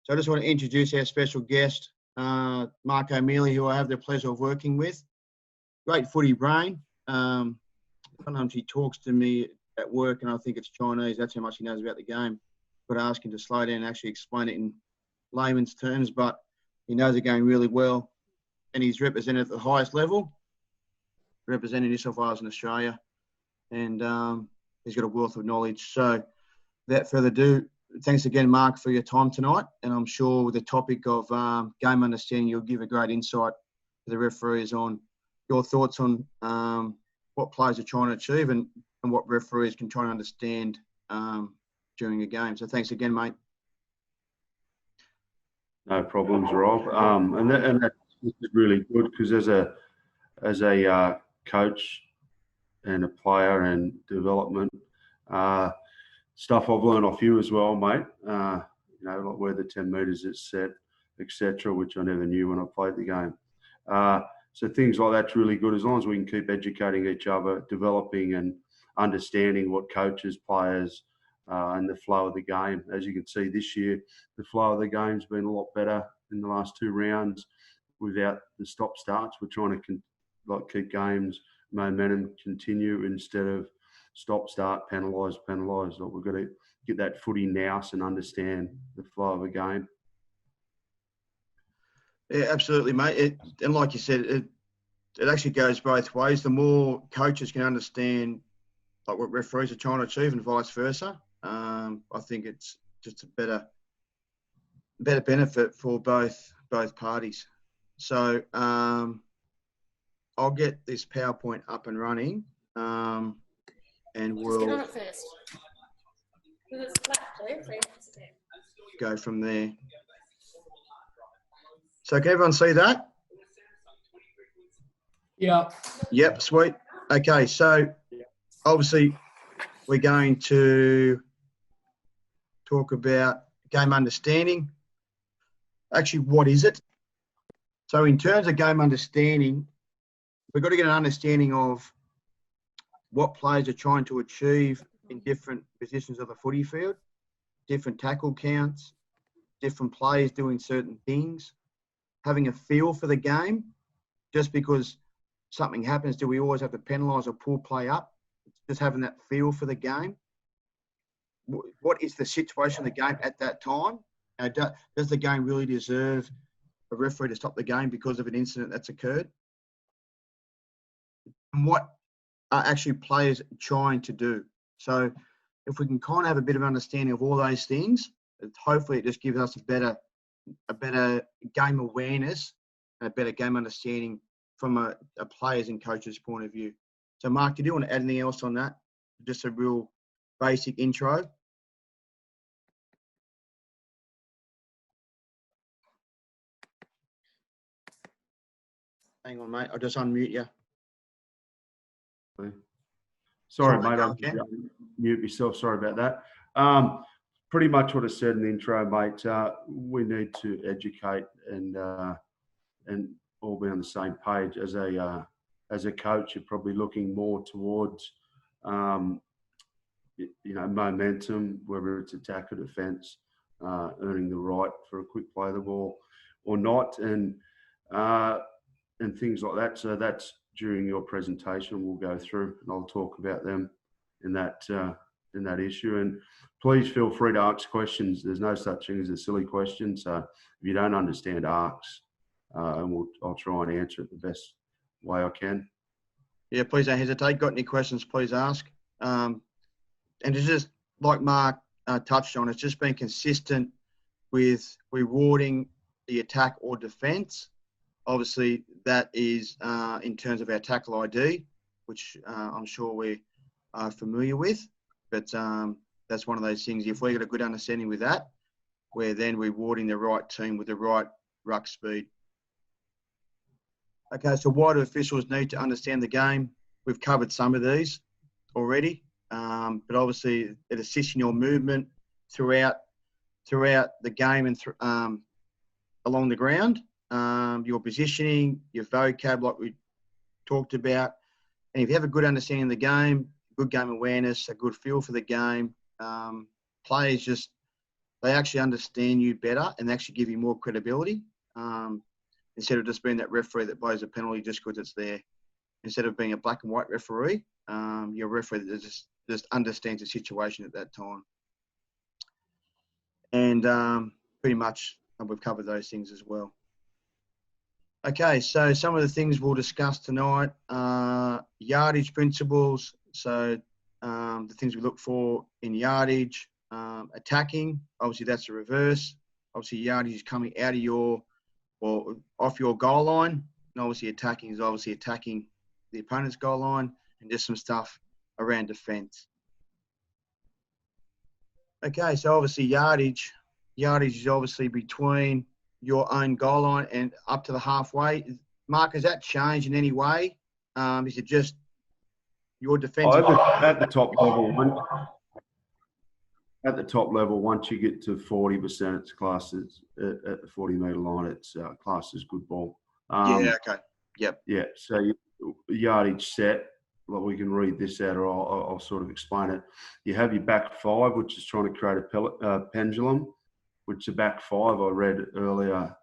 So I just want to introduce our special guest, Mark O'Mealy, who I have the pleasure of working with. Great footy brain. Sometimes he talks to me at work and I think it's Chinese. That's how much he knows about the game. Got to ask him to slow down and actually explain it in layman's terms, but he knows the game really well. And he's represented at the highest level, representing New South Wales and Australia. And he's got a wealth of knowledge. So without further ado, thanks again, Mark, for your time tonight. And I'm sure with the topic of game understanding, you'll give a great insight to the referees on your thoughts on what players are trying to achieve and what referees can try and understand during a game. So thanks again, mate. No problems, Rob. And that's really good because as a coach and a player and development, stuff I've learned off you as well, mate. Like where the 10 metres is set, etc., which I never knew when I played the game. So things like that's really good as long as we can keep educating each other, developing and understanding what coaches, players, and the flow of the game. As you can see this year, the flow of the game's been a lot better in the last 2 rounds without the stop-starts. We're trying to keep games, momentum continue instead of stop-start, penalise. We've got to get that footy nous and understand the flow of a game. Yeah, absolutely, mate. And like you said, it actually goes both ways. The more coaches can understand like what referees are trying to achieve and vice versa, I think it's just a better benefit for both parties. So I'll get this PowerPoint up and running, and we'll get on it first. It's flat too, so go from there. So can everyone see that? Yeah. Yep, sweet. Okay, so obviously we're going to talk about game understanding. Actually, what is it? So in terms of game understanding, we've got to get an understanding of what players are trying to achieve in different positions of the footy field, different tackle counts, different players doing certain things, having a feel for the game. Just because something happens, do we always have to penalise or pull play up? Just having that feel for the game. What is the situation of the game at that time? Does the game really deserve a referee to stop the game because of an incident that's occurred? And what are actually players trying to do? So if we can kind of have a bit of understanding of all those things, hopefully it just gives us a better game awareness and a better game understanding from a players and coaches point of view. So Mark, did you want to add anything else on that? Just a real basic intro. Hang on, mate. I'll just unmute you. Sorry, mate. I'll mute myself. Sorry about that. Pretty much what I said in the intro, mate. We need to educate and all be on the same page. As a coach, you're probably looking more towards momentum, whether it's attack or defence, earning the right for a quick play of the ball or not, and things like that. So that's during your presentation we'll go through, and I'll talk about them in that issue. And please feel free to ask questions. There's no such thing as a silly question. So if you don't understand, ask, and I'll try and answer it the best way I can. Yeah, please don't hesitate. Got any questions, please ask. And it's just like Mark touched on, it's just been consistent with rewarding the attack or defence. Obviously, that is in terms of our tackle ID, which I'm sure we are familiar with. But that's one of those things. If we got a good understanding with that, we're then rewarding the right team with the right ruck speed. Okay, so why do officials need to understand the game? We've covered some of these already, but obviously it assists in your movement throughout the game and along the ground. Your positioning, your vocab, like we talked about. And if you have a good understanding of the game, good game awareness, a good feel for the game, players just they actually understand you better and actually give you more credibility, instead of just being that referee that blows a penalty just because it's there. Instead of being a black and white referee, you're a referee that just understands the situation at that time. And pretty much we've covered those things as well. Okay, so some of the things we'll discuss tonight, yardage principles. So the things we look for in yardage, attacking, obviously that's the reverse. Obviously yardage is coming out of your, or off your goal line. And obviously attacking is obviously attacking the opponent's goal line, and just some stuff around defence. Okay, so obviously yardage is obviously between your own goal line and up to the halfway. Mark, has that changed in any way? Is it just your defensive? At the top level, once you get to 40%, it's classed as at the 40-metre line. It's classed as good ball. Yeah. Okay. Yep. Yeah. So yardage set. Well, we can read this out, or I'll sort of explain it. You have your back five, which is trying to create a pendulum, which the back five I read earlier,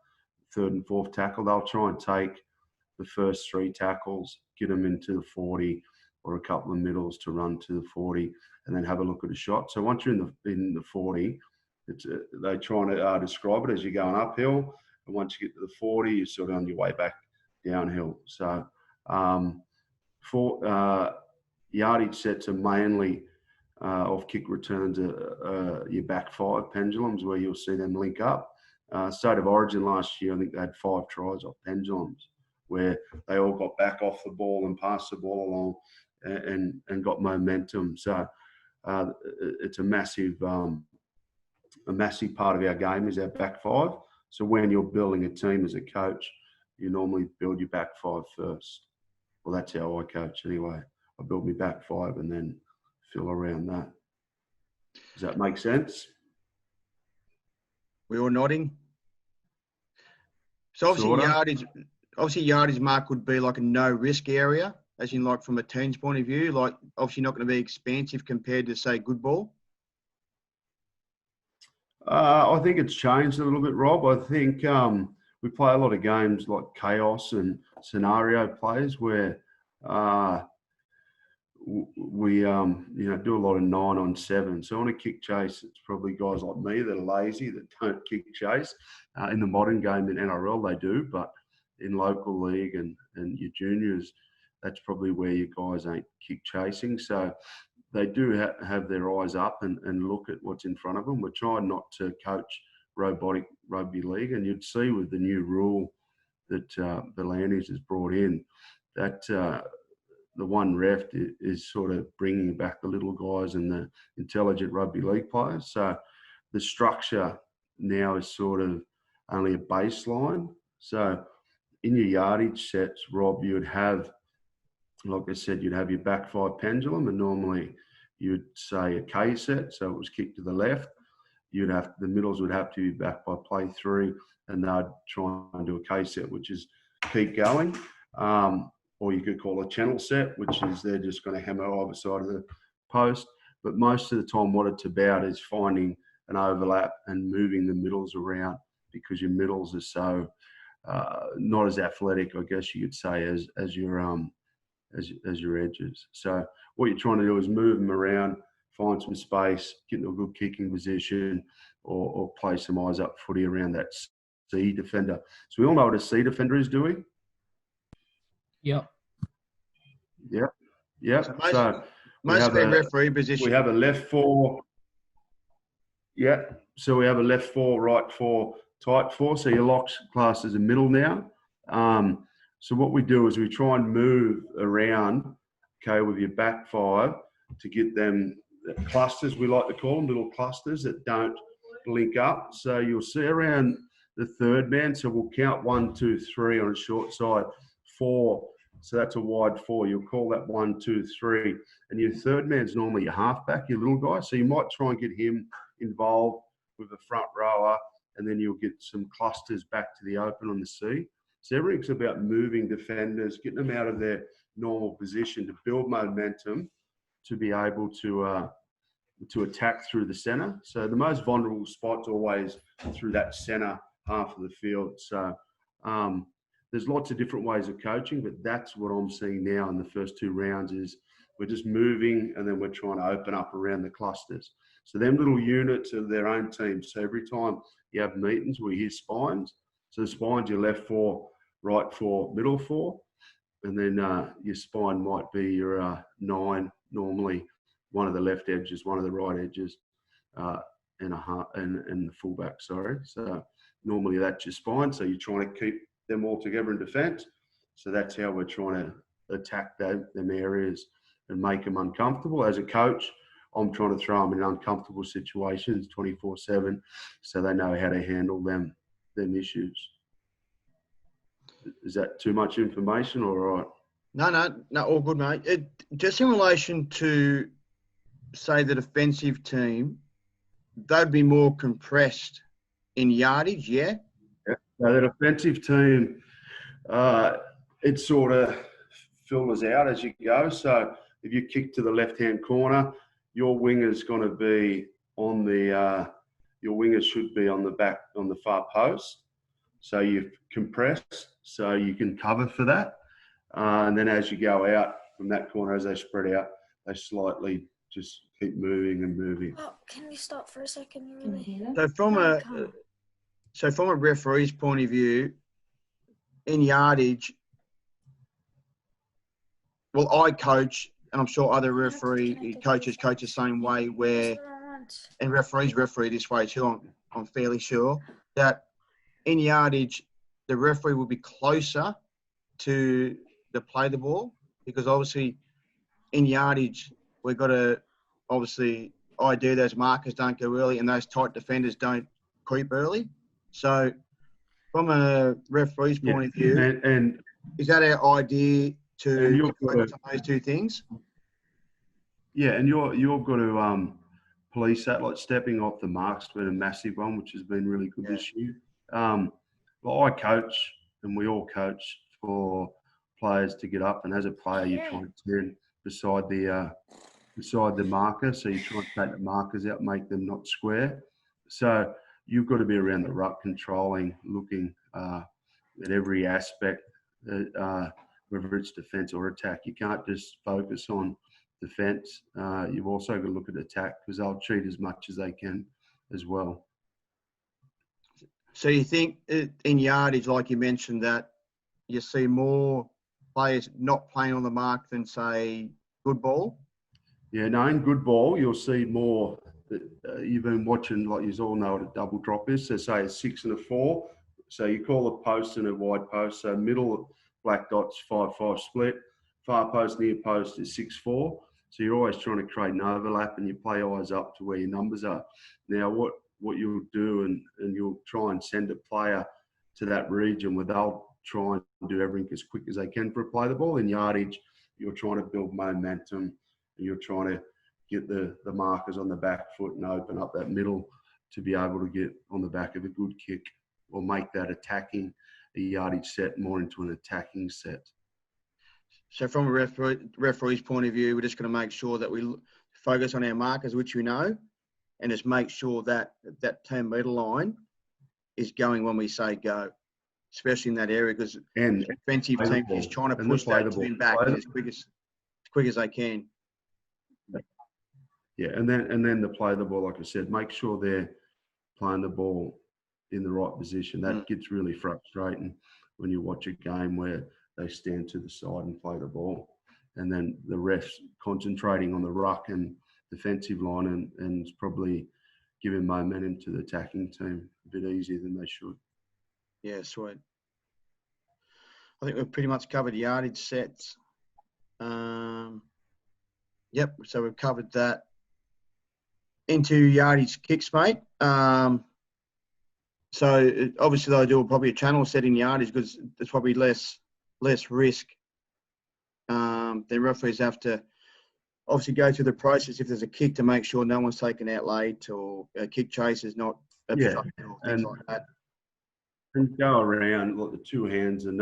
third and fourth tackle. They'll try and take the first three tackles, get them into the 40 or a couple of middles to run to the 40, and then have a look at a shot. So once you're in the 40, they're trying to describe it as you're going uphill, and once you get to the 40, you're sort of on your way back downhill. So yardage sets are mainly off kick returns, your back five pendulums, where you'll see them link up. State of Origin last year, I think they had 5 tries off pendulums, where they all got back off the ball and passed the ball along and got momentum. So it's a massive part of our game is our back five. So when you're building a team as a coach, you normally build your back five first. Well, that's how I coach anyway. I build my back five and then fill around that. Does that make sense? We're all nodding. So obviously yardage, Mark, would be like a no risk area, as in like from a team's point of view, like obviously not going to be expansive compared to say good ball. I think it's changed a little bit, Rob. I think we play a lot of games like chaos and scenario plays where we do a lot of 9-on-7. So on a kick chase, it's probably guys like me that are lazy that don't kick chase. In the modern game in NRL they do, but in local league and your juniors, that's probably where you guys ain't kick chasing. So they do have their eyes up and look at what's in front of them. We're trying not to coach robotic rugby league, and you'd see with the new rule that V'landys has brought in that the one ref is sort of bringing back the little guys and the intelligent rugby league players. So the structure now is sort of only a baseline. So in your yardage sets, Rob, you would have, like I said, you'd have your back five pendulum, and normally you'd say a K set, so it was kicked to the left. The middles would have to be back by play 3, and they'd try and do a K set, which is keep going. Or you could call a channel set, which is they're just going to hammer either side of the post. But most of the time what it's about is finding an overlap and moving the middles around, because your middles are so not as athletic, I guess you could say, as your edges. So what you're trying to do is move them around, find some space, get into a good kicking position, or play some eyes up footy around that C defender. So we all know what a C defender is, do we? Yep. So most of their referee position. We have a left 4. Yeah. So we have a left 4, right 4, tight 4. So your locks class is a middle now. So what we do is we try and move around, okay, with your back 5 to get them clusters, we like to call them, little clusters that don't link up. So you'll see around the third man. So we'll count 1, 2, 3 on a short side, 4. So that's a wide 4. You'll call that 1, 2, 3. And your third man's normally your halfback, your little guy. So you might try and get him involved with a front rower, and then you'll get some clusters back to the open on the C. So everything's about moving defenders, getting them out of their normal position to build momentum, to be able to to attack through the centre. So the most vulnerable spot's always through that centre half of the field. So there's lots of different ways of coaching, but that's what I'm seeing now in the first 2 rounds is we're just moving and then we're trying to open up around the clusters. So them little units are their own teams. So every time you have meetings, we hear spines. So the spines, your left 4, right 4, middle 4. And then your spine might be your 9, normally one of the left edges, one of the right edges, and the fullback, sorry. So normally that's your spine. So you're trying to keep them all together in defence. So that's how we're trying to attack them areas and make them uncomfortable. As a coach, I'm trying to throw them in uncomfortable situations 24/7 so they know how to handle them issues. Is that too much information or all right? No, all good, mate. Just in relation to, say, the defensive team, they'd be more compressed in yardage, yeah? Yeah. So the defensive team, it sort of filters out as you go. So if you kick to the left-hand corner, your winger's going to be on the your wingers should be on the back, on the far post. So you compress so you can cover for that. And then as you go out from that corner, as they spread out, they slightly just keep moving and moving. Oh, can we stop for a second, really? So from a referee's point of view, in yardage, well, I coach, and I'm sure other coaches coach the same way, where, and referees referee this way too, I'm fairly sure, that in yardage, the referee will be closer to the play the ball, because obviously in yardage, we've got to obviously idea those markers don't go early and those tight defenders don't creep early. So from a referee's point of view, and is that our idea to focus on those 2 things? Yeah, and you've got to police that, like stepping off the mark's been a massive one, which has been really good this year. Well, I coach, and we all coach for players to get up, and as a player, you're trying to turn beside the marker, so you're trying to take the markers out, make them not square. So you've got to be around the ruck, controlling, looking at every aspect, whether it's defence or attack. You can't just focus on defence. You've also got to look at attack, because they'll cheat as much as they can as well. So you think in yardage, like you mentioned, that you see more players not playing on the mark than, say, good ball? Yeah, no, in good ball, you'll see more. You've been watching, like you all know what a double drop is. So say a 6 and a 4. So you call a post and a wide post. So middle black dots, 5-5 split. Far post, near post is 6-4. So you're always trying to create an overlap, and you play eyes up to where your numbers are. Now, what you'll do, and you'll try and send a player to that region where they'll try and do everything as quick as they can for a play the ball. In yardage, you're trying to build momentum, and you're trying to get the markers on the back foot and open up that middle to be able to get on the back of a good kick, or make that attacking a yardage set more into an attacking set. So from a referee's point of view, we're just going to make sure that we focus on our markers, which we know, and just make sure that that 10-metre line is going when we say go, especially in that area, because the defensive team is trying to push that team back as quick as they can. Yeah, and then to play the ball, like I said, make sure they're playing the ball in the right position. That gets really frustrating when you watch a game where they stand to the side and play the ball, and then the refs concentrating on the ruck and defensive line, and it's probably giving momentum to the attacking team a bit easier than they should. Yeah, sweet. I think we've pretty much covered yardage sets. Yep, so we've covered that. Into yardage kicks, mate. So obviously they'll do probably a channel set in yardage, because there's probably less risk. Then referees have to obviously go through the process if there's a kick to make sure no one's taken out late, or a kick chase is not obstructed, or things like that. And go around like the 2 hands and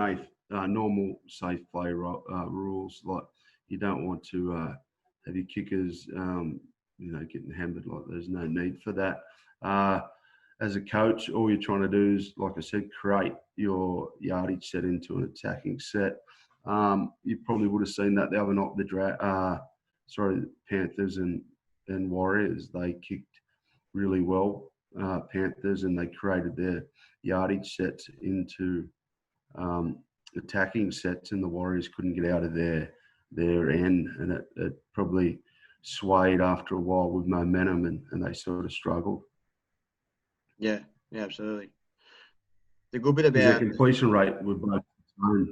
normal safe play rules. Like you don't want to have your kickers getting hammered. Like, there's no need for that. As a coach, all you're trying to do is, like I said, create your yardage set into an attacking set. You probably would have seen that the other night, the Panthers and Warriors. They kicked really well, Panthers, and they created their yardage sets into attacking sets, and the Warriors couldn't get out of their end, and it probably swayed after a while with momentum, and they sort of struggled. Yeah, absolutely. The good bit Because their about completion rate was both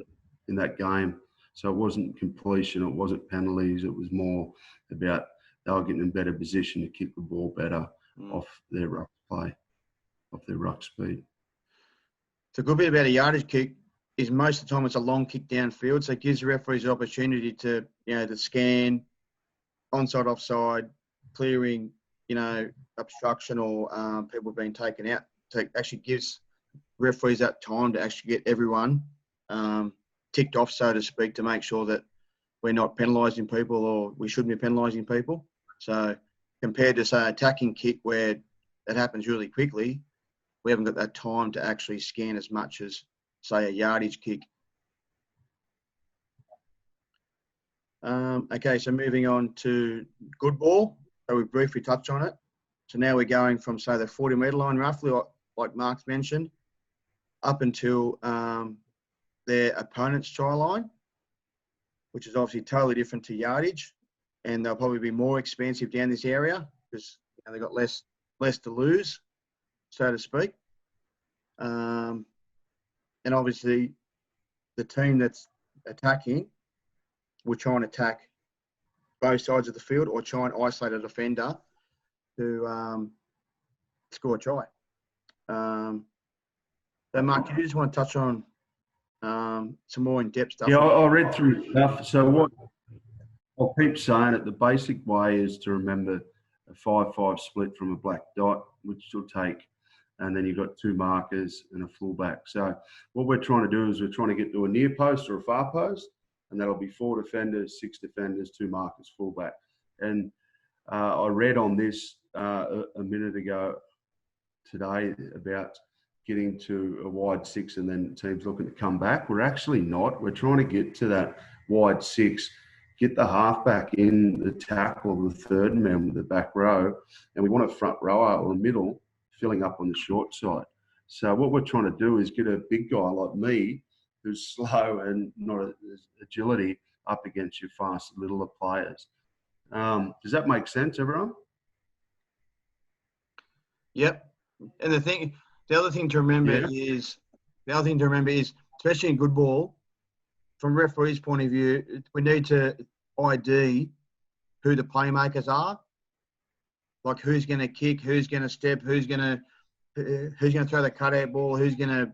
in that game. So it wasn't completion, it wasn't penalties, it was more about they were getting in better position to kick the ball better off their ruck play, off their ruck speed. the good bit about a yardage kick is most of the time it's a long kick downfield, so it gives the referees the opportunity to scan onside, offside, clearing, obstruction or people being taken out. So it actually gives referees that time to actually get everyone ticked off, so to speak, to make sure that we're not penalising people, or we shouldn't be penalising people. So compared to, say, attacking kick where it happens really quickly, we haven't got that time to actually scan as much as, say, a yardage kick. Okay, so moving on to good ball. So we briefly touched on it. So now we're going from, say, the 40-metre line roughly, like Mark's mentioned, up until their opponent's try line, which is obviously totally different to yardage, and they'll probably be more expansive down this area because they've got less to lose, so to speak. And obviously, the team that's attacking will try and attack both sides of the field or try and isolate a defender to score a try. So, Mark, do you just want to touch on some more in-depth stuff? Yeah, I read through stuff. So what I'll keep saying it, the basic way is to remember a 5-5 split from a black dot, which will take, and then you've got two markers and a fullback. So what we're trying to do is we're trying to get to a near post or a far post, and that'll be 4 defenders, 6 defenders, 2 markers, fullback. And I read on this a minute ago today about getting to a wide 6 and then teams looking to come back. We're actually not. We're trying to get to that wide 6, get the halfback in the tackle of the third man with the back row, and we want a front rower or a middle filling up on the short side. So what we're trying to do is get a big guy like me who's slow and not as agility up against your fast littler players. Does that make sense, everyone? Yep. And the other thing to remember is, especially in good ball, from referee's point of view, we need to ID who the playmakers are, like who's going to kick, who's going to step, who's going to throw the cutout ball, who's going to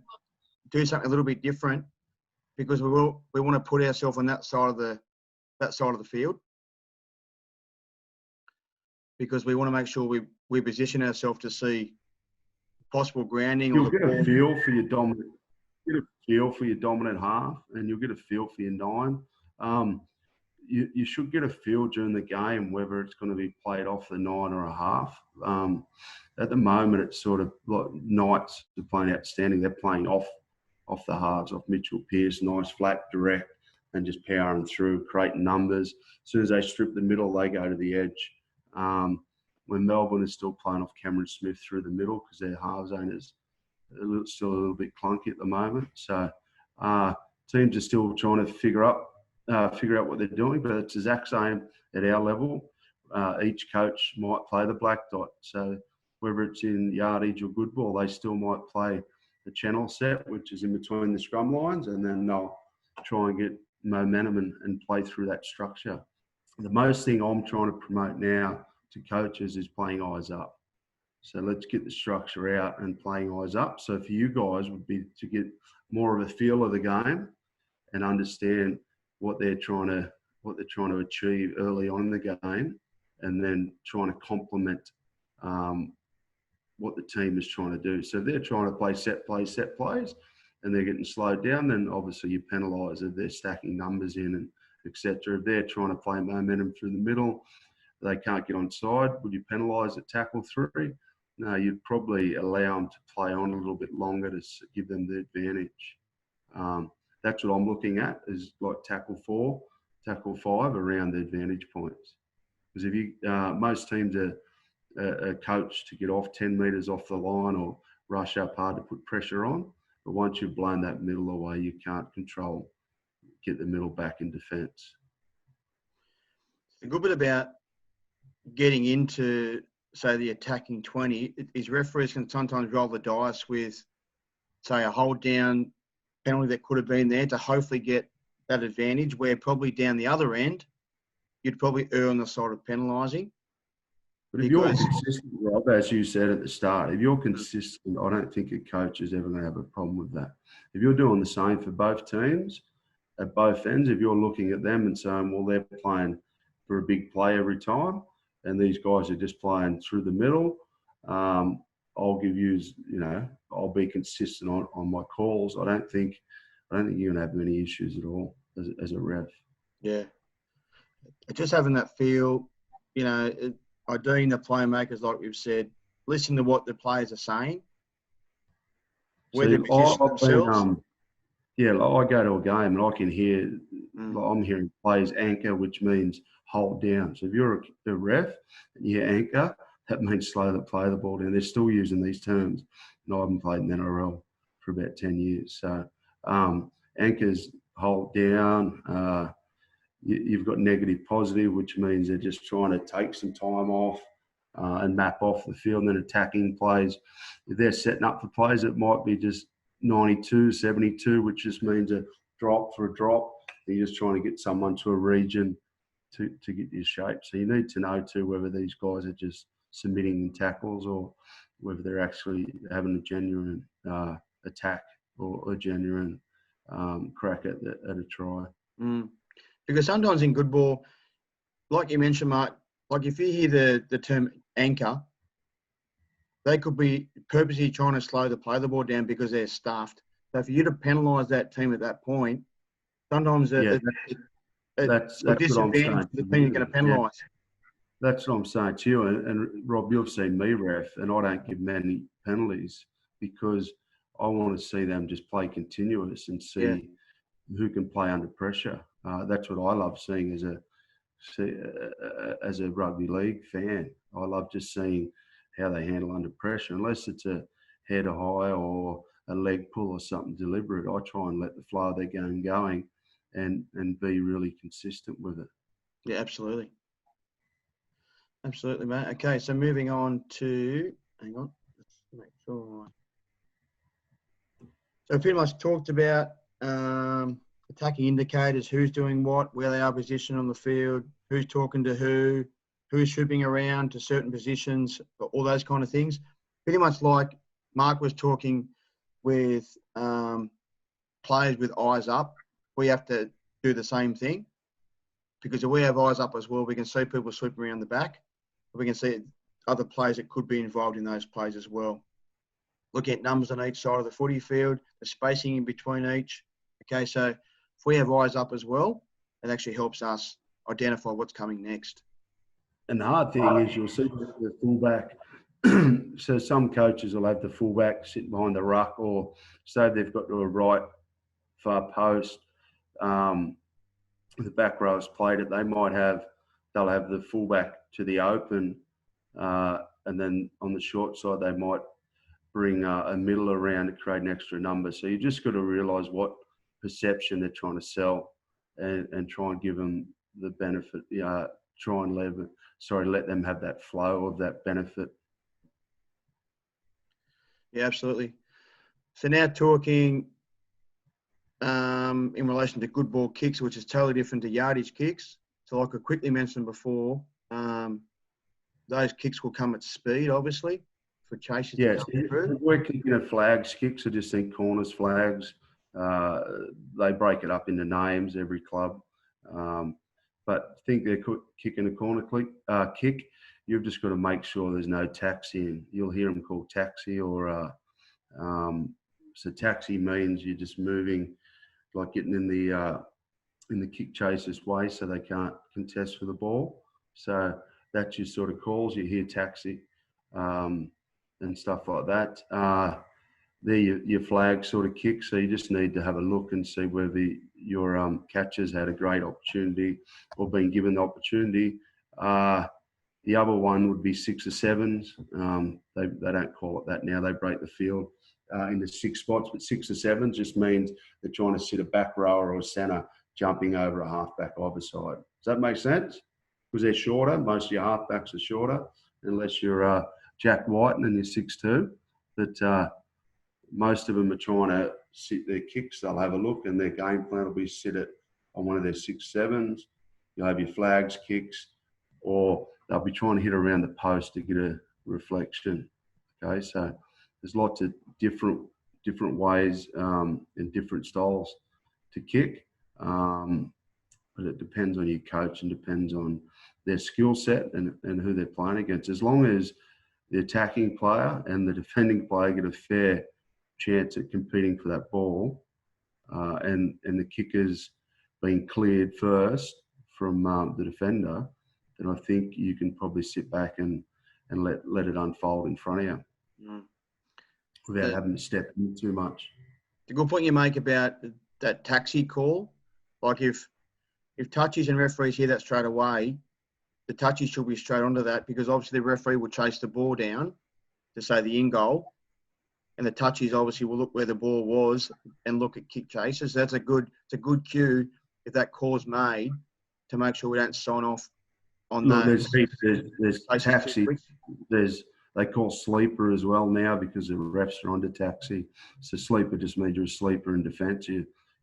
do something a little bit different, because we want to put ourselves on that side of the field, because we want to make sure we position ourselves to see possible grounding. You'll get a feel for your dominant. Get a feel for your dominant half, and you'll get a feel for your 9. You should get a feel during the game whether it's going to be played off the 9 or a half. At the moment, it's sort of like Knights are playing outstanding. They're playing off the halves, off Mitchell Pearce, nice flat, direct, and just powering through, creating numbers. As soon as they strip the middle, they go to the edge. When Melbourne is still playing off Cameron Smith through the middle because their half zone is still a little bit clunky at the moment. So teams are still trying to figure out what they're doing, but it's the exact same at our level. Each coach might play the black dot. So whether it's in yardage or good ball, they still might play the channel set, which is in between the scrum lines, and then they'll try and get momentum and play through that structure. The most thing I'm trying to promote now to coaches is playing eyes up. So let's get the structure out and playing eyes up. So for you guys would be to get more of a feel of the game and understand what they're trying to achieve early on in the game, and then trying to complement what the team is trying to do. So if they're trying to play set plays, and they're getting slowed down, then obviously you penalise if they're stacking numbers in and etc. If they're trying to play momentum through the middle, they can't get onside. Would you penalise at tackle 3? No, you'd probably allow them to play on a little bit longer to give them the advantage. That's what I'm looking at, is like tackle 4, tackle 5 around the advantage points. Because if you most teams are coached to get off 10 metres off the line or rush up hard to put pressure on. But once you've blown that middle away, you can't get the middle back in defence. A good bit about getting into, say, the attacking 20 is referees can sometimes roll the dice with, say, a hold down penalty that could have been there to hopefully get that advantage, where probably down the other end, you'd probably err on the side of penalising. But if you're consistent, Rob, as you said at the start, if you're consistent, I don't think a coach is ever going to have a problem with that. If you're doing the same for both teams, at both ends, if you're looking at them and saying, well, they're playing for a big play every time, and these guys are just playing through the middle, I'll give you, I'll be consistent on my calls. I don't think you're going to have many issues at all as a ref. Yeah. Just having that feel, ideally the playmakers, like we've said, listen to what the players are saying. Where they position themselves. I go to a game and I can hear, I'm hearing players anchor, which means hold down. So if you're a ref and you hear anchor, that means slow the play the ball down. They're still using these terms. And I haven't played in the NRL for about 10 years. So anchors hold down. You've got negative positive, which means they're just trying to take some time off and map off the field. And then attacking plays, if they're setting up for plays, it might be just 92, 72, which just means a drop for a drop. You're just trying to get someone to a region to get your shape. So you need to know too whether these guys are just submitting in tackles or whether they're actually having a genuine attack or a genuine crack at a try. Because sometimes in good ball, like you mentioned, Mark, like if you hear the term anchor, they could be purposely trying to slow the ball down because they're stuffed. So for you to penalise that team at that point, sometimes that's a disadvantage to the team you're going to penalise. That's what I'm saying to you. And Rob, you've seen me ref, and I don't give many penalties because I want to see them just play continuous and see who can play under pressure. That's what I love seeing as a rugby league fan. I love just seeing how they handle under pressure. Unless it's a head high or a leg pull or something deliberate, I try and let the flow of their game going and be really consistent with it. Yeah, absolutely. Absolutely, mate. Okay, so moving on to, hang on, let's make sure. So we pretty much talked about attacking indicators, who's doing what, where they are positioned on the field, who's talking to who's trooping around to certain positions, all those kind of things. Pretty much like Mark was talking with players with eyes up, we have to do the same thing because if we have eyes up as well, we can see people sweeping around the back. We can see other players that could be involved in those plays as well. Looking at numbers on each side of the footy field, the spacing in between each. Okay, so if we have eyes up as well, it actually helps us identify what's coming next. And the hard thing is you'll see the fullback. So some coaches will have the fullback sitting behind the ruck, or say they've got to a right far post. The back row has played it. They'll have the fullback to the open, and then on the short side they might bring a middle around to create an extra number. So you just got to realise what perception they're trying to sell, and try and give them the benefit. Let them have that flow of that benefit. Yeah, absolutely. So now talking in relation to good ball kicks, which is totally different to yardage kicks. So like I quickly mentioned before, those kicks will come at speed, obviously, for chasers to come through. We're kicking at flags kicks. I just think corners, flags. They break it up into names, every club. But I think they're kicking a corner kick. You've just got to make sure there's no taxi in. You'll hear them called taxi so taxi means you're just moving, like getting in the kick chaser's way so they can't contest for the ball. So That's your sort of calls. You hear taxi and stuff like that. They're your flag sort of kick. So you just need to have a look and see whether your catchers had a great opportunity or been given the opportunity. The other one would be 6 or 7s. They don't call it that now. They break the field into 6 spots, but 6 or 7s just means they're trying to sit a back rower or a centre jumping over a halfback either side. Does that make sense? Because they're shorter. Most of your halfbacks are shorter, unless you're Jack White and you're 6'2". But most of them are trying to sit their kicks. They'll have a look and their game plan will be sit it on one of their 6-7s. You'll have your flags, kicks, or they'll be trying to hit around the post to get a reflection. Okay, so there's lots of different ways and different styles to kick. But it depends on your coach and depends on their skill set and who they're playing against. As long as the attacking player and the defending player get a fair chance at competing for that ball, and the kicker's being cleared first from the defender, then I think you can probably sit back and let it unfold in front of you without having to step in too much. The good point you make about that taxi call, like if touchies and referees hear that straight away, the touchies should be straight onto that, because obviously the referee will chase the ball down to say the in goal, and the touchies obviously will look where the ball was and look at kick chases. That's a good cue if that call's made to make sure we don't sign off on those. There's taxi. They call sleeper as well now because the refs are onto taxi. So sleeper just means you're a sleeper in defence.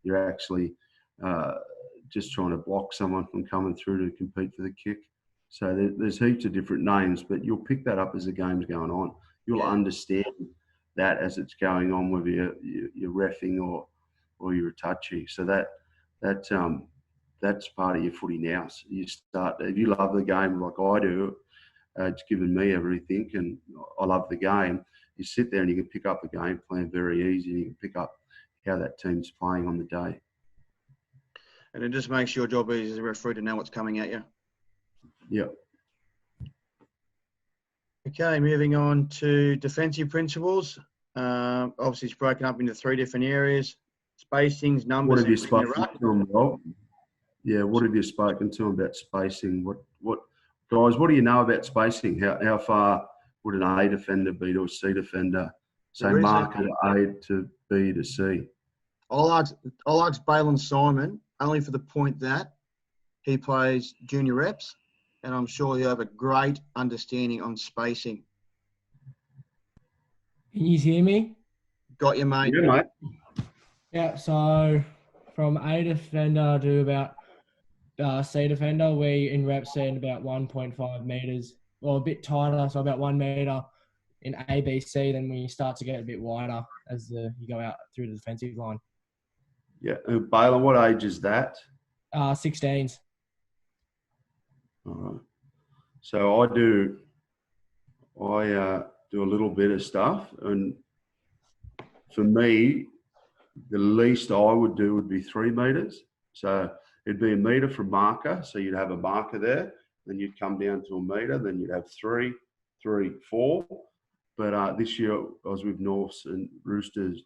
You're actually just trying to block someone from coming through to compete for the kick. So there's heaps of different names, but you'll pick that up as the game's going on. You'll understand that as it's going on, whether you're reffing or you're a touchy. So that's part of your footy now. So you start, if you love the game like I do, it's given me everything, and I love the game. You sit there and you can pick up a game plan very easy. You can pick up how that team's playing on the day. And it just makes your job easy as a referee to know what's coming at you. Yeah. Okay, moving on to defensive principles. Obviously, it's broken up into 3 different areas: spacings, numbers. What have you spoken to them, Rob? Yeah, what have you spoken to them about spacing? What guys? What do you know about spacing? How far would an A defender be to a C defender? Say marker A to B to C. I'll ask Balin Simon only for the point that he plays junior reps, and I'm sure he'll have a great understanding on spacing. Can you hear me? Got you, mate. Yeah, mate. Yeah, so from A defender to about C defender, we in reps send about 1.5 metres, or a bit tighter, so about 1 metre in A, B, C. Then we start to get a bit wider as you go out through the defensive line. Yeah, Balin, what age is that? 16s. All right. So I do a little bit of stuff, and for me, the least I would do would be 3 metres. So it'd be a metre from marker. So you'd have a marker there, then you'd come down to a metre, then you'd have 3, 4. But this year I was with Norths and Roosters.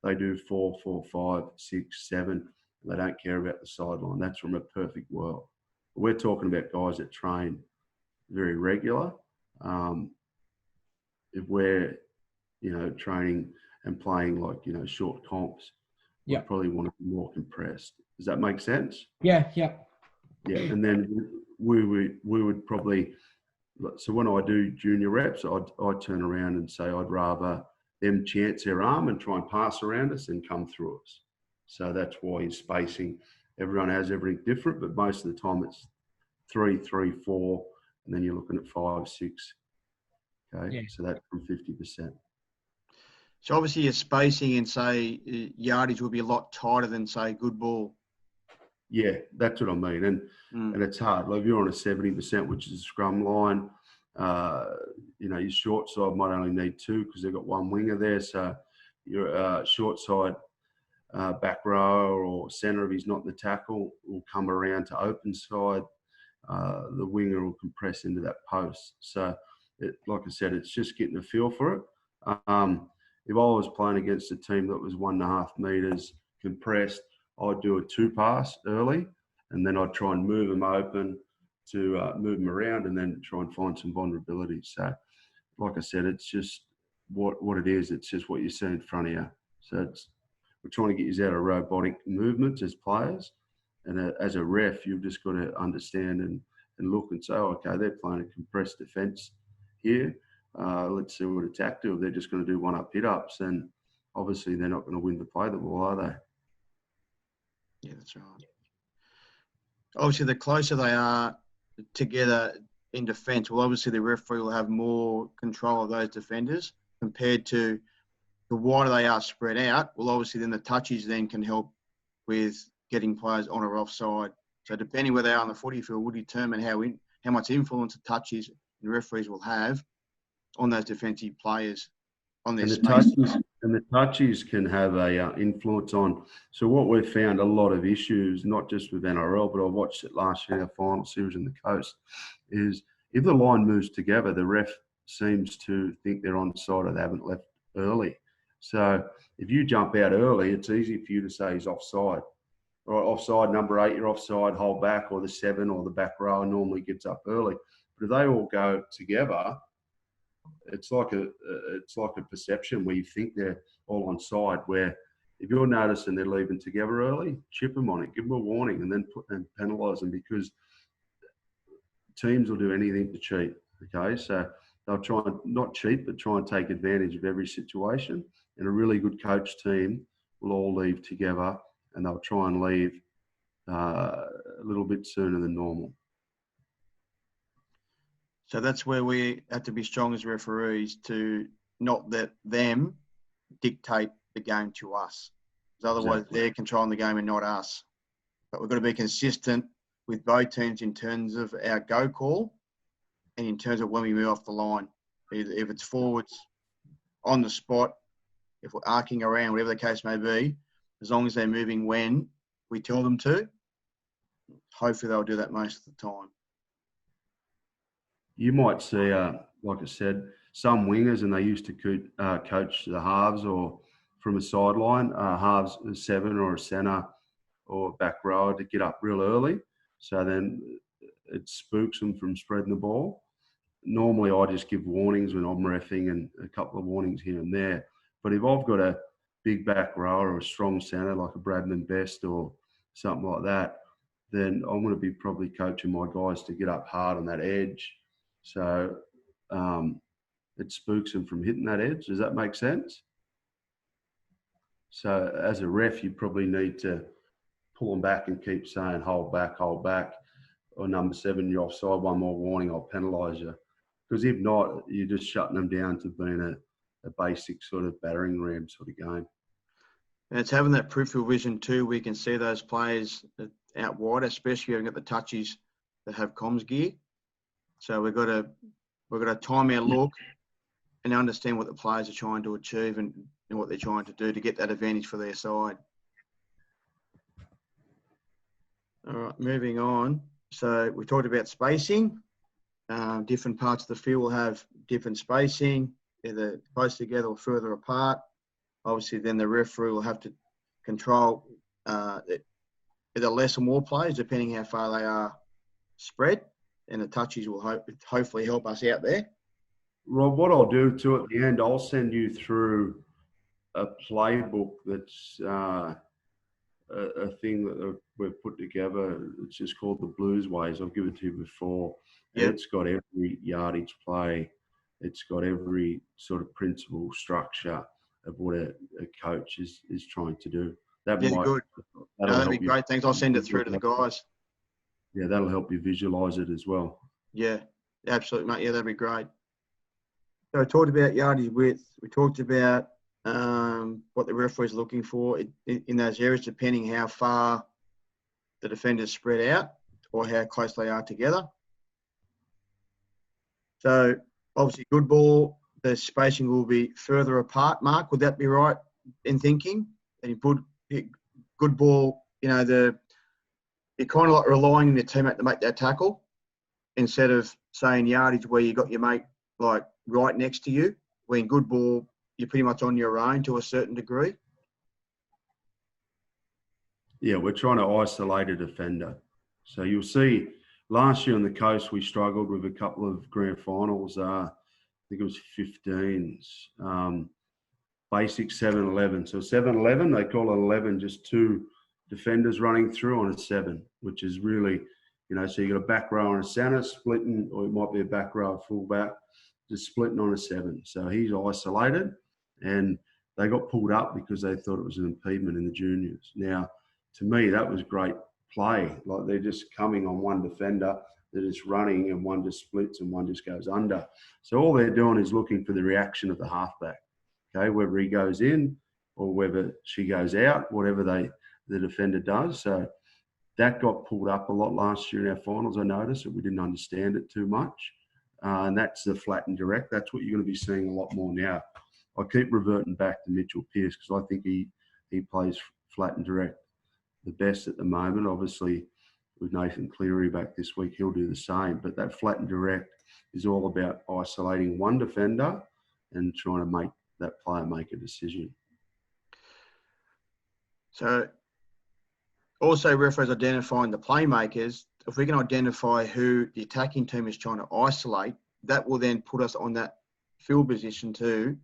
They do 4, 5, 6, 7. They don't care about the sideline. That's from a perfect world. We're talking about guys that train very regular. If we're, training and playing like, short comps, we probably want to be more compressed. Does that make sense? Yeah. Yeah, and then we would probably. So when I do junior reps, I'd turn around and say I'd rather them chance their arm and try and pass around us and come through us. So that's why you're spacing. Everyone has everything different, but most of the time it's 3, 4, and then you're looking at 5, 6. Okay, yeah. So that's from 50%. So obviously your spacing and say yardage will be a lot tighter than say good ball. Yeah, that's what I mean, and it's hard. Like if you're on a 70%, which is a scrum line, your short side might only need 2 because they've got 1 winger there. So your short side back row or centre, if he's not in the tackle, will come around to open side. the winger will compress into that post. So, like I said, it's just getting a feel for it. If I was playing against a team that was 1.5 metres compressed, I'd do a 2-pass early, and then I'd try and move them open to move them around and then try and find some vulnerability. So, like I said, it's just what it is. It's just what you see in front of you. So we're trying to get you out of robotic movements as players. And as a ref, you've just got to understand and look and say, oh, okay, they're playing a compressed defence here. Let's see what attack do. If they're just going to do one-up hit-ups, then obviously they're not going to win the play the ball, are they? Yeah, that's right. Obviously, the closer they are together in defence, well, obviously the referee will have more control of those defenders compared to the wider they are spread out. Well, obviously then the touches then can help with getting players on or offside. So depending where they are on the footy field will determine how much influence the touches the referees will have on those defensive players on their space. And the touches can have a influence on. So what we've found a lot of issues, not just with NRL, but I watched it last year, our final series in the Coast, is if the line moves together, the ref seems to think they're onside or they haven't left early. So if you jump out early, it's easy for you to say he's offside. Or offside, number 8, you're offside, hold back, or the 7 or the back row normally gets up early. But if they all go together, it's like a perception where you think they're all on side, where if you're noticing they're leaving together early, chip them on it, give them a warning, and then penalise them, because teams will do anything to cheat. Okay, so they'll try and not cheat, but try and take advantage of every situation. And a really good coach team will all leave together, and they'll try and leave a little bit sooner than normal. So that's where we have to be strong as referees to not let them dictate the game to us. Because otherwise they're controlling the game and not us. But we've got to be consistent with both teams in terms of our go call and in terms of when we move off the line. If it's forwards, on the spot, if we're arcing around, whatever the case may be, as long as they're moving when we tell them to, hopefully they'll do that most of the time. You might see, like I said, some wingers, and they used to coach the halves or from a sideline, halves, a 7 or a centre or back row to get up real early. So then it spooks them from spreading the ball. Normally I just give warnings when I'm reffing, and a couple of warnings here and there. But if I've got a big back row or a strong centre like a Bradman Best or something like that, then I'm going to be probably coaching my guys to get up hard on that edge. So it spooks them from hitting that edge. Does that make sense? So as a ref, you probably need to pull them back and keep saying, hold back, or number 7, you're offside, one more warning, I'll penalise you. Because if not, you're just shutting them down to being a basic sort of battering ram sort of game. And it's having that peripheral vision too. We can see those players out wide, especially having got the touchies that have comms gear. So we've got to time our look and understand what the players are trying to achieve and what they're trying to do to get that advantage for their side. All right, moving on. So we talked about spacing. Different parts of the field will have different spacing, either close together or further apart. Obviously, then the referee will have to control either less or more players, depending how far they are spread. And the touches will hopefully help us out there. Rob, what I'll do too at the end, I'll send you through a playbook that's a thing that we've put together. It's just called the Blues Ways. I've given it to you before. Yep. It's got every yardage play. It's got every sort of principle structure of what a coach is trying to do. Good. That'd be great. Thanks. I'll send it through to the guys. Yeah, that'll help you visualise it as well. Yeah, absolutely, mate. Yeah, that'd be great. So we talked about yardage width. We talked about what the referee's looking for in those areas, depending how far the defenders spread out or how close they are together. So obviously, good ball, the spacing will be further apart. Mark, would that be right in thinking? And you put good ball, you're kind of like relying on your teammate to make that tackle. instead of saying yardage where you got your mate like right next to you, when good ball, you're pretty much on your own to a certain degree? Yeah, we're trying to isolate a defender. So you'll see last year on the coast, we struggled with a couple of grand finals. I think it was 15s, basic 7-11. So 7-11, they call it 11, just two defenders running through on a 7, which is really, so you got a back row and a centre splitting, or it might be a back row, fullback, just splitting on a 7. So he's isolated, and they got pulled up because they thought it was an impediment in the juniors. Now, to me, that was great play. Like, they're just coming on one defender, they're just running, and one just splits and one just goes under. So all they're doing is looking for the reaction of the halfback, okay, whether he goes in or whether she goes out, whatever the defender does. So that got pulled up a lot last year in our finals. I noticed that we didn't understand it too much. And that's the flat and direct. That's what you're going to be seeing a lot more now. I keep reverting back to Mitchell Pearce because I think he plays flat and direct the best at the moment. Obviously, with Nathan Cleary back this week, he'll do the same. But that flat and direct is all about isolating one defender and trying to make that player make a decision. So also referees identifying the playmakers. If we can identify who the attacking team is trying to isolate, that will then put us on that field position to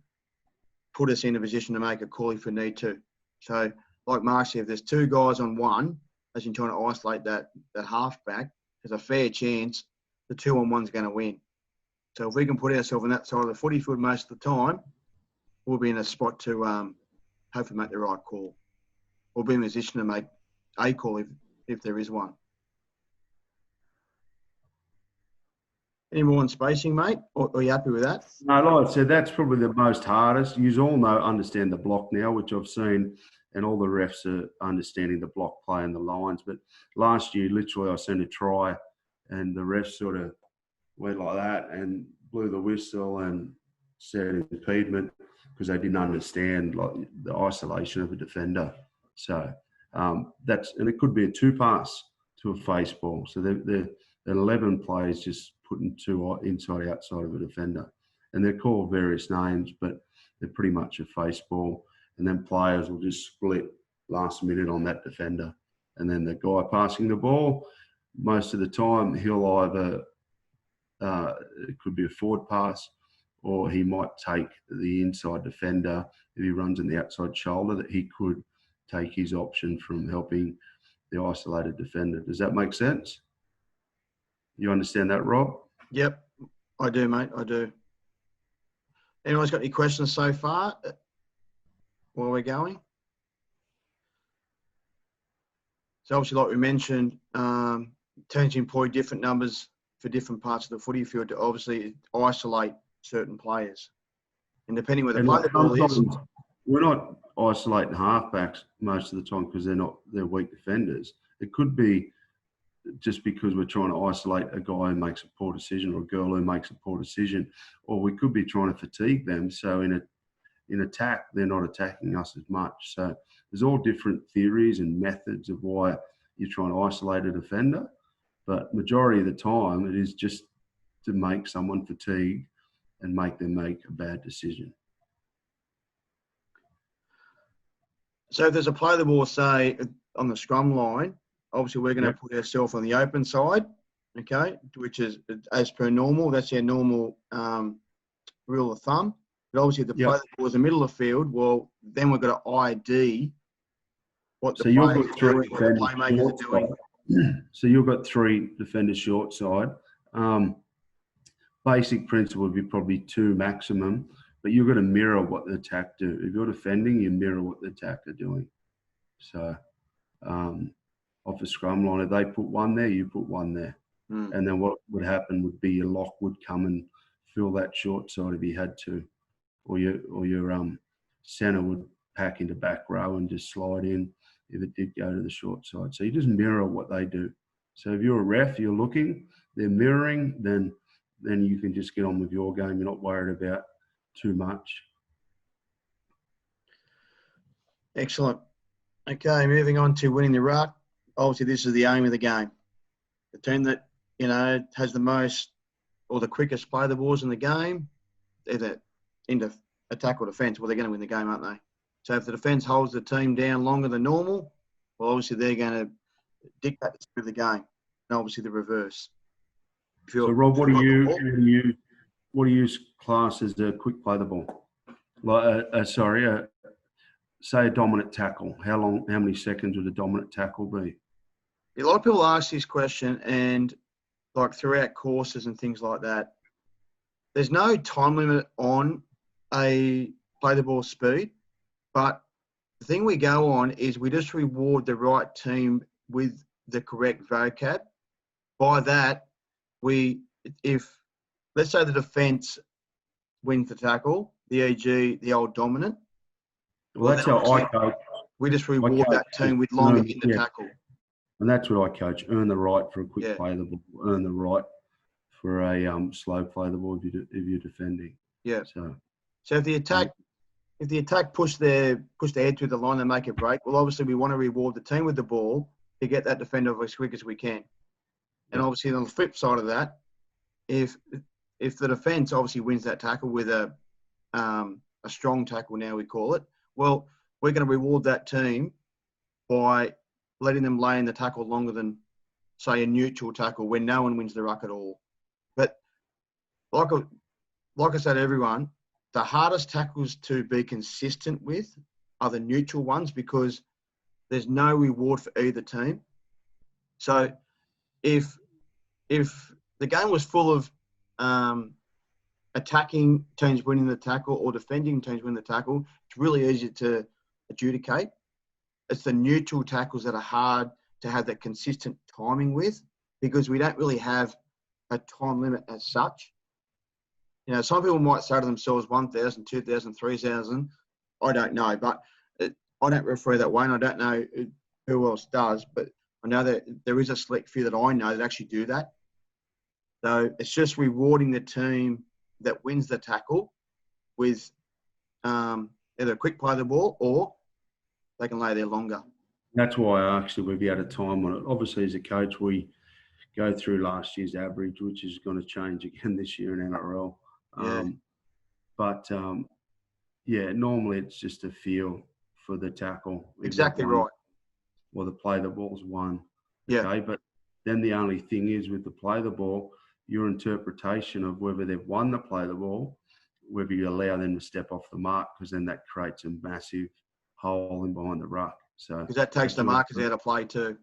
put us in a position to make a call if we need to. So like Mark said, if there's two guys on one, as in trying to isolate that halfback, there's a fair chance the 2-on-1's going to win. So if we can put ourselves on that side of the footy field most of the time, we'll be in a spot to hopefully make the right call. We'll be in a position to make a call if there is one. Any more on spacing, mate? Or are you happy with that? No, like I said, that's probably the most hardest. You all understand the block now, which I've seen, and all the refs are understanding the block play and the lines. But last year, literally, I seen a try, and the refs sort of went like that and blew the whistle and said impediment because they didn't understand like the isolation of a defender. So and it could be a 2-pass to a face ball. So the 11 players just putting 2 inside outside of a defender, and they're called various names, but they're pretty much a face ball. And then players will just split last minute on that defender, and then the guy passing the ball, most of the time he'll either it could be a forward pass, or he might take the inside defender if he runs in the outside shoulder, that he could take his option from helping the isolated defender. Does that make sense? You understand that, Rob? Yep, I do, mate. I do. Anyone's got any questions so far while we're going? So obviously, like we mentioned, teams employ different numbers for different parts of the footy field to obviously isolate certain players. And depending where the play the ball is... We're not isolating halfbacks most of the time because they're weak defenders. It could be just because we're trying to isolate a guy who makes a poor decision or a girl who makes a poor decision, or we could be trying to fatigue them. So in attack, they're not attacking us as much. So there's all different theories and methods of why you're trying to isolate a defender. But majority of the time, it is just to make someone fatigue and make them make a bad decision. So if there's a play the ball, say, on the scrum line, obviously we're going to put ourselves on the open side, okay, which is as per normal. That's our normal rule of thumb. But obviously if the play the ball is in the middle of the field, well, then we've got to ID what the playmakers are doing. So you've got 3 defenders short side. Basic principle would be probably 2 maximum, but you've got to mirror what the attack do. If you're defending, you mirror what the attack are doing. So off the scrum line, if they put 1 there, you put 1 there. And then what would happen would be your lock would come and fill that short side if he had to, or your centre would pack into back row and just slide in if it did go to the short side. So you just mirror what they do. So if you're a ref, you're looking, they're mirroring, then you can just get on with your game. You're not worried about too much. Excellent. Okay, moving on to winning the ruck. Obviously, this is the aim of the game. The team that has the most or the quickest play the balls in the game, either into attack or defence, well, they're going to win the game, aren't they? So if the defence holds the team down longer than normal, well, obviously they're going to dictate the speed of the game, and obviously the reverse. So Rob, what do you class as a quick play the ball? Like, say a dominant tackle. How many seconds would a dominant tackle be? A lot of people ask this question, and like throughout courses and things like that, there's no time limit on a play the ball speed, but the thing we go on is we just reward the right team with the correct vocab. By that, if let's say the defence wins the tackle, the EG, the old dominant. Well, that's how I coach. We just reward that team with longer in the tackle. And that's what I coach. Earn the right for a quick play the ball. Earn the right for a slow play the ball if you're defending. Yeah. So if the attack push their head through the line and make a break, well, obviously we want to reward the team with the ball to get that defender as quick as we can. And obviously on the flip side of that, if the defence obviously wins that tackle with a strong tackle, now we call it, well, we're going to reward that team by letting them lay in the tackle longer than, say, a neutral tackle when no one wins the ruck at all. But like I said to everyone, the hardest tackles to be consistent with are the neutral ones because there's no reward for either team. So if the game was full of attacking teams winning the tackle or defending teams winning the tackle, it's really easy to adjudicate. It's the neutral tackles that are hard to have that consistent timing because we don't really have a time limit as such. Some people might say to themselves 1,000, 2,000, 3,000. I don't know, but I don't refer that way, and I don't know who else does, but I know that there is a select few that I know that actually do that. So it's just rewarding the team that wins the tackle with either a quick play the ball or they can lay there longer. That's why I asked if we'd be out of time on it. Obviously, as a coach, we go through last year's average, which is going to change again this year in NRL. Normally it's just a feel for the tackle. Exactly right. Or the play the ball's won. Yeah. Okay, but then the only thing is with the play the ball, your interpretation of whether they've won the play the ball, whether you allow them to step off the mark, because then that creates a massive hole in behind the ruck. So because that takes the markers out of play too.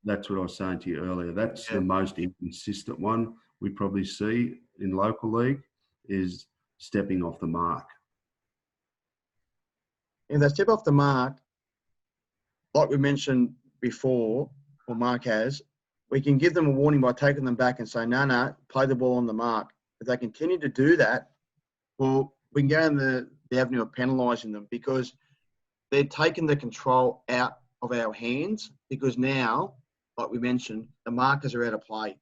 That's what I was saying to you earlier. That's the most inconsistent one we probably see in local league is stepping off the mark. If they step off the mark, like we mentioned before, or Mark has, we can give them a warning by taking them back and say, no, play the ball on the mark. If they continue to do that, well, we can go in the avenue of penalising them because they're taking the control out of our hands because now, like we mentioned, the markers are out of play.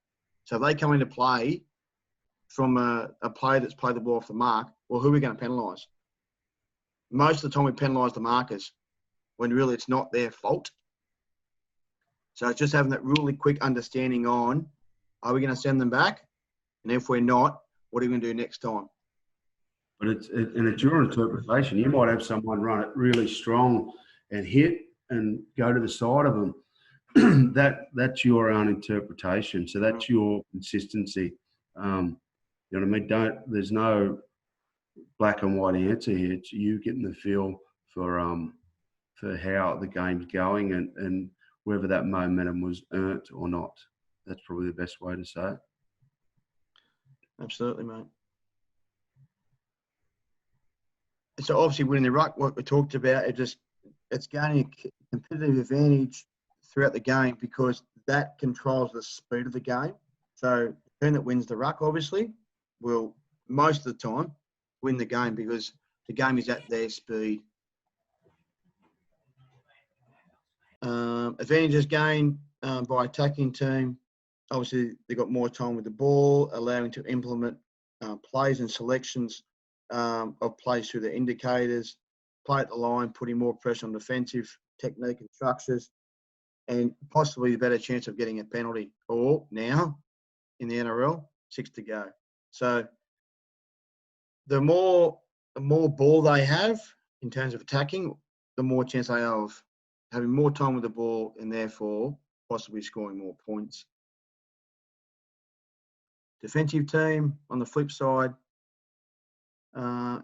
So if they come into play from a player that's played the ball off the mark, well, who are we going to penalise? Most of the time we penalise the markers when really it's not their fault. So it's just having that really quick understanding on, are we going to send them back? And if we're not, what are we going to do next time? But it's your interpretation. You might have someone run it really strong and hit and go to the side of them. That's your own interpretation. So that's your consistency. You know what I mean? There's no black and white answer here. It's you getting the feel for how the game's going and whether that momentum was earned or not. That's probably the best way to say it. Absolutely, mate. So obviously winning the ruck, what we talked about, it's gaining a competitive advantage throughout the game because that controls the speed of the game. So the team that wins the ruck, obviously, will most of the time win the game because the game is at their speed. Advantages gained by attacking team. Obviously, they've got more time with the ball, allowing to implement plays and selections of plays through the indicators, play at the line, putting more pressure on defensive technique and structures, and possibly a better chance of getting a penalty. Or now, in the NRL, 6 to go. So the more ball they have in terms of attacking, the more chance they have of having more time with the ball and therefore possibly scoring more points. Defensive team, on the flip side,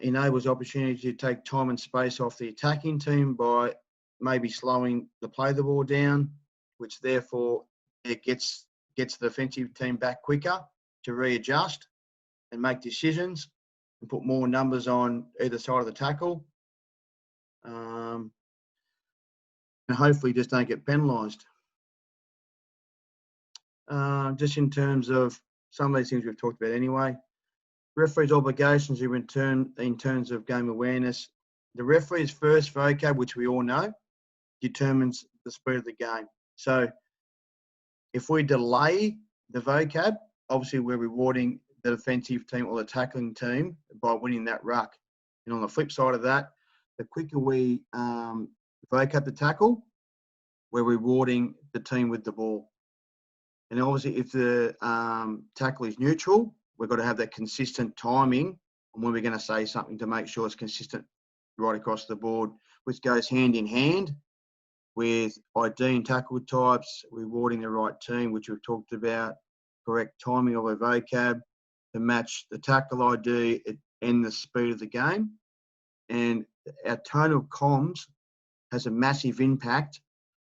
enables the opportunity to take time and space off the attacking team by maybe slowing the play the ball down, which therefore it gets the defensive team back quicker to readjust and make decisions and put more numbers on either side of the tackle. And hopefully just don't get penalised. Just in terms of some of these things we've talked about anyway. Referee's obligations in terms of game awareness. The referee's first vocab, which we all know, determines the speed of the game. So if we delay the vocab, obviously we're rewarding the defensive team or the tackling team by winning that ruck. And on the flip side of that, the quicker we vocab the tackle, we're rewarding the team with the ball. And obviously if the tackle is neutral, we've got to have that consistent timing on when we're going to say something to make sure it's consistent right across the board, which goes hand in hand with ID and tackle types, rewarding the right team, which we've talked about, correct timing of a vocab to match the tackle ID and the speed of the game. And our tone of comms has a massive impact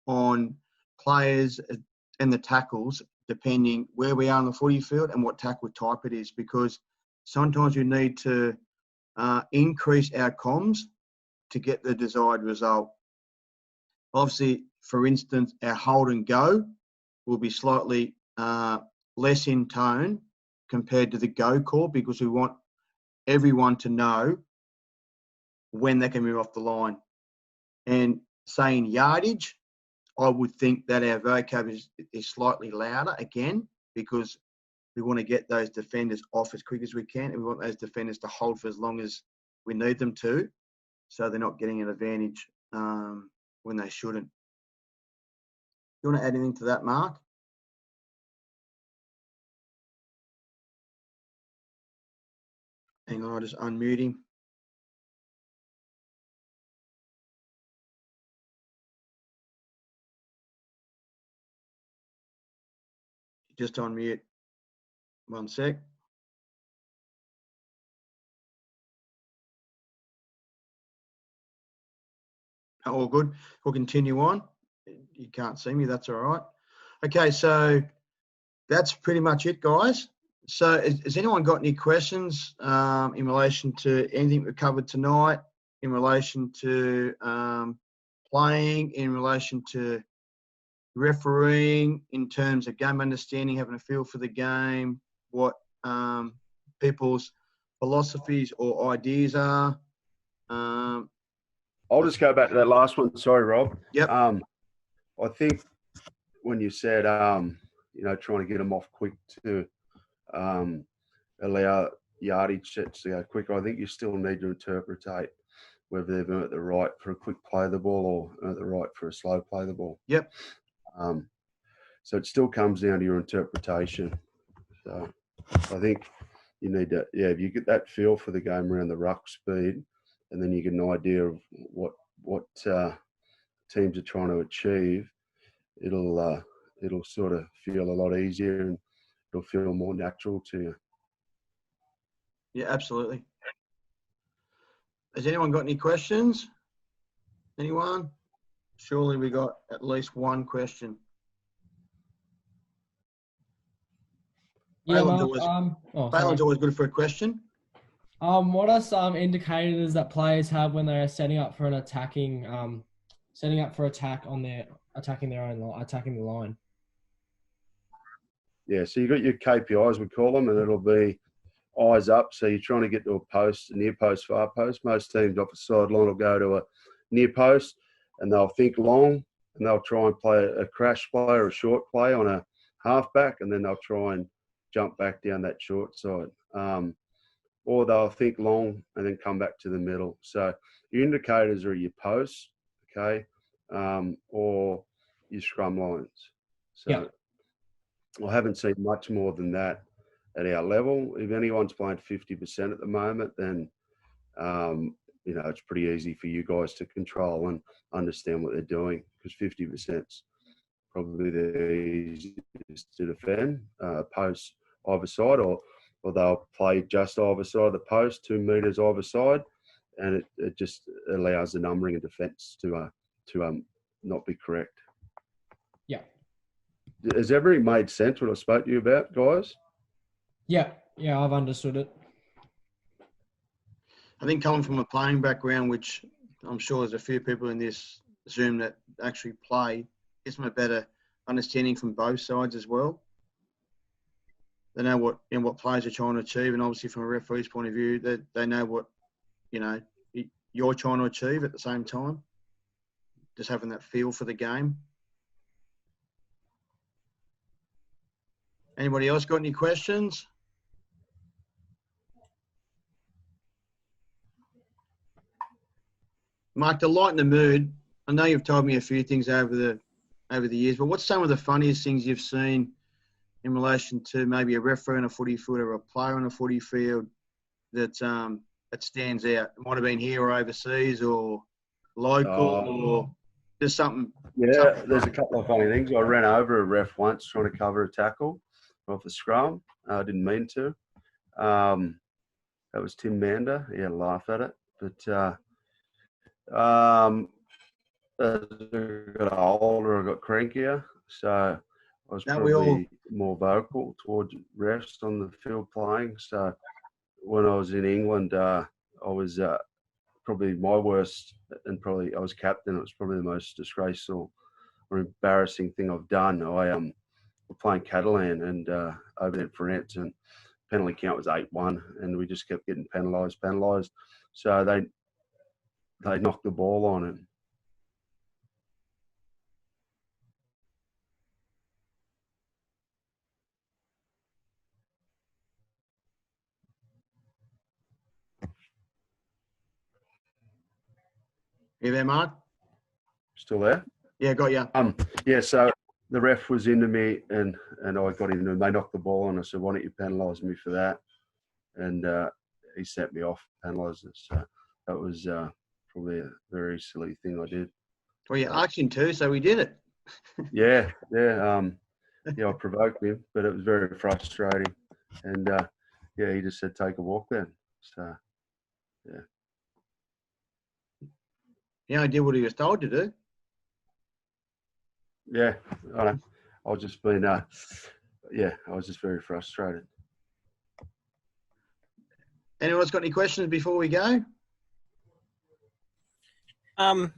on players and the tackles, depending where we are on the footy field and what tackle type it is, because sometimes you need to increase our comms to get the desired result. Obviously, for instance, our hold and go will be slightly less in tone compared to the go call, because we want everyone to know when they can move off the line. And saying yardage, I would think that our vocab is slightly louder again, because we want to get those defenders off as quick as we can, and we want those defenders to hold for as long as we need them to, so they're not getting an advantage when they shouldn't. You want to add anything to that, Mark? Hang on, I'll just unmute him. Just on mute. 1 sec. All good. We'll continue on. You can't see me, that's all right. Okay, so that's pretty much it, guys. So has anyone got any questions in relation to anything we've covered tonight, in relation to playing, in relation to refereeing, in terms of game understanding, having a feel for the game, what people's philosophies or ideas are? I'll just go back to that last one. Sorry, Rob. Yep. I think when you said, trying to get them off quick to allow yardage sets to go quicker, I think you still need to interpretate whether they've earned the right for a quick play of the ball or earned the right for a slow play of the ball. Yep. So it still comes down to your interpretation. So I think you need to, if you get that feel for the game around the ruck speed, and then you get an idea of what teams are trying to achieve, it'll sort of feel a lot easier and it'll feel more natural to you. Yeah, absolutely. Has anyone got any questions? Anyone? Surely we got at least one question. Yeah, Balin's always good for a question. What are some indicators that players have when they're setting up for an attacking, attacking the line? Yeah, so you've got your KPIs, we call them, and it'll be eyes up. So you're trying to get to a post, a near post, far post. Most teams off the sideline will go to a near post and they'll think long and they'll try and play a crash play or a short play on a halfback, and then they'll try and jump back down that short side. Or they'll think long and then come back to the middle. So your indicators are your posts, okay, or your scrum lines. So, I haven't seen much more than that at our level. If anyone's playing 50% at the moment, then it's pretty easy for you guys to control and understand what they're doing, because 50% is probably the easiest to defend. Posts either side, or they'll play just either side of the post, 2 metres either side, and it just allows the numbering and defence to not be correct. Yeah. Has everything made sense what I spoke to you about, guys? Yeah, I've understood it. I think coming from a playing background, which I'm sure there's a few people in this Zoom that actually play, gives them a better understanding from both sides as well. They know what players are trying to achieve, and obviously from a referee's point of view, that they know what you're trying to achieve at the same time. Just having that feel for the game. Anybody else got any questions? Mark, to lighten the mood, I know you've told me a few things over the years, but what's some of the funniest things you've seen in relation to maybe a referee on a footy field or a player on a footy field that stands out? It might have been here or overseas or local or just something. Yeah, there's a couple of funny things. I ran over a ref once trying to cover a tackle off the scrum. I didn't mean to. That was Tim Mander. He had a laugh at it. But as I got older, I got crankier. So I was probably more vocal towards refs on the field playing. So when I was in England, I was probably my worst, and probably I was captain. It was probably the most disgraceful or embarrassing thing I've done. We're playing Catalan and over in France, and penalty count was 8-1, and we just kept getting penalised. So they knocked the ball on it. You there, Mark? Still there? Yeah, got you. Yeah, so the ref was into me, and I got into him. They knocked the ball on. I said, "Why don't you penalise me for that?" And he sent me off, penalised us. So that was probably a very silly thing I did. Well, you asked him to, so we did it. Yeah. I provoked him, but it was very frustrating. And he just said, "Take a walk then." So, yeah. Yeah, I did what he was told to do. Yeah, I know. I was just being, I was just very frustrated. Anyone else got any questions before we go? My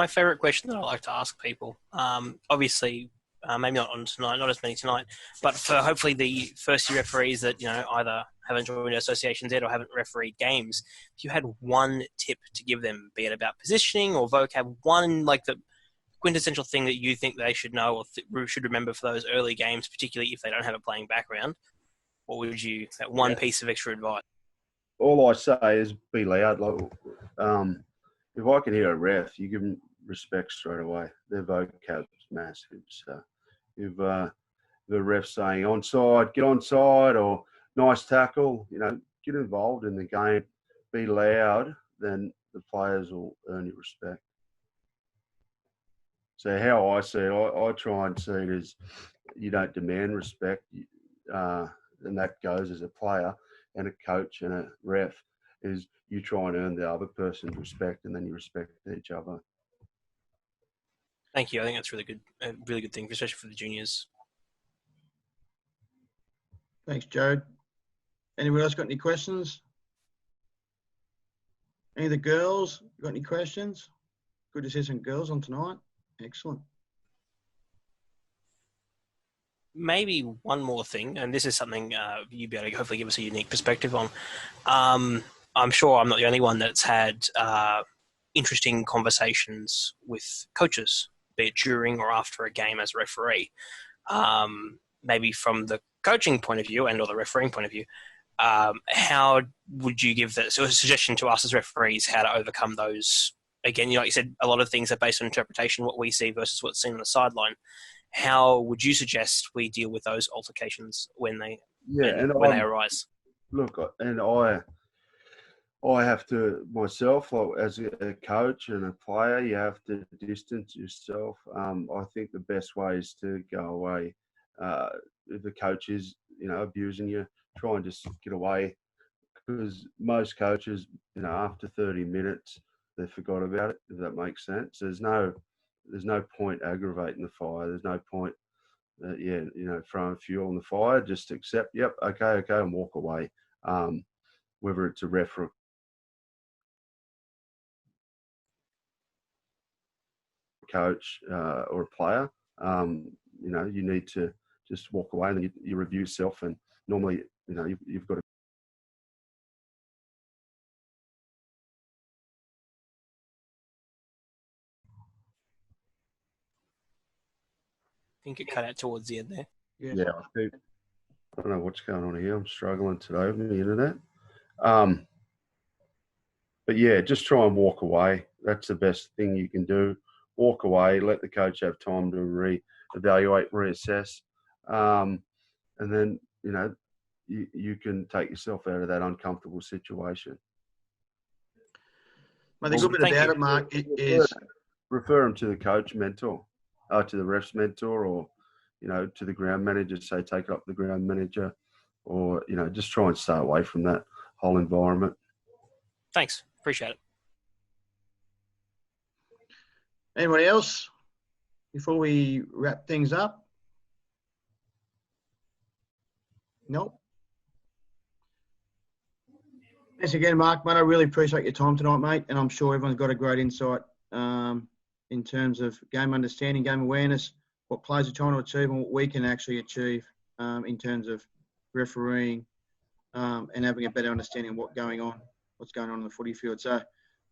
favourite question that I like to ask people, obviously, maybe not on tonight, not as many tonight, but for hopefully the first year referees that either haven't joined associations yet or haven't refereed games, if you had one tip to give them, be it about positioning or vocab, one like the quintessential thing that you think they should know or should remember for those early games, particularly if they don't have a playing background, what would you, that one piece of extra advice? All I say is be loud. Like, if I can hear a ref, you give them respect straight away. Their vocab's massive. So if the ref's saying onside, get onside, or nice tackle, get involved in the game, be loud, then the players will earn your respect. So how I see it, I try and see it as you don't demand respect, and that goes as a player and a coach and a ref, is you try and earn the other person's respect, and then you respect each other. Thank you. I think that's a really good thing, especially for the juniors. Thanks, Jared. Anyone else got any questions? Any of the girls got any questions? Good to see some girls on tonight. Excellent. Maybe one more thing, and this is something you'd be able to hopefully give us a unique perspective on. I'm sure I'm not the only one that's had interesting conversations with coaches, be it during or after a game as a referee. Maybe from the coaching point of view and or the refereeing point of view, how would you give a suggestion to us as referees how to overcome those? Again, like you said, a lot of things are based on interpretation, what we see versus what's seen on the sideline. how would you suggest we deal with those altercations when they when they arise? Look, and I have to myself, like, as a coach and a player, you have to distance yourself. I think the best way is to go away. If the coach is, abusing you, try and just get away, because most coaches, after 30 minutes, they forgot about it. If that makes sense, there's no point aggravating the fire. There's no point, throwing fuel on the fire. Just accept, yep, okay, and walk away. Whether it's a ref or coach or a player, you need to just walk away, and then you review yourself, and normally, you've got to. I think it cut out towards the end there. Yes. Yeah, I don't know what's going on here. I'm struggling today with the internet. But yeah, just try and walk away. That's the best thing you can do. Walk away, let the coach have time to re-evaluate, reassess. And then, you can take yourself out of that uncomfortable situation. But the good bit about it, Mark, is refer them to the coach mentor, to the ref's mentor, or, to the ground manager, say take it up to the ground manager, or, just try and stay away from that whole environment. Thanks. Appreciate it. Anybody else before we wrap things up? Nope. Thanks again, Mark. Mate, I really appreciate your time tonight, mate, and I'm sure everyone's got a great insight in terms of game understanding, game awareness, what players are trying to achieve, and what we can actually achieve in terms of refereeing and having a better understanding of what's going on in the footy field. So,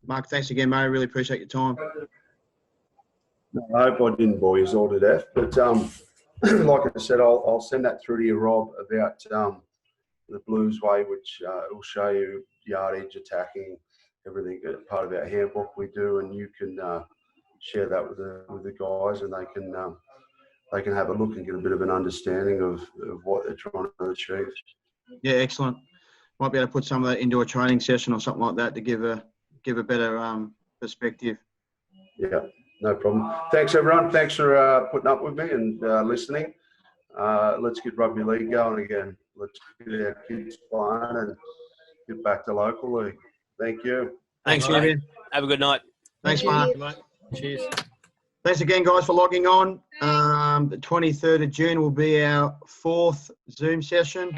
Mark, thanks again, mate. I really appreciate your time. I hope I didn't bore you all to death, but like I said, I'll send that through to you, Rob, about the Blues way, which will show you yardage, attacking, everything, part of our handbook we do, and you can share that with the guys, and they can have a look and get a bit of an understanding of what they're trying to achieve. Yeah, excellent. Might be able to put some of that into a training session or something like that to give a better perspective. Yeah, no problem. Thanks, everyone. Thanks for putting up with me and listening. Let's get rugby league going again. Let's get our kids playing and get back to local league. Thank you. Thanks, mate. Kevin. Have a good night. Thanks, Mark. Cheers. Thanks again, guys, for logging on. The 23rd of June will be our 4th Zoom session.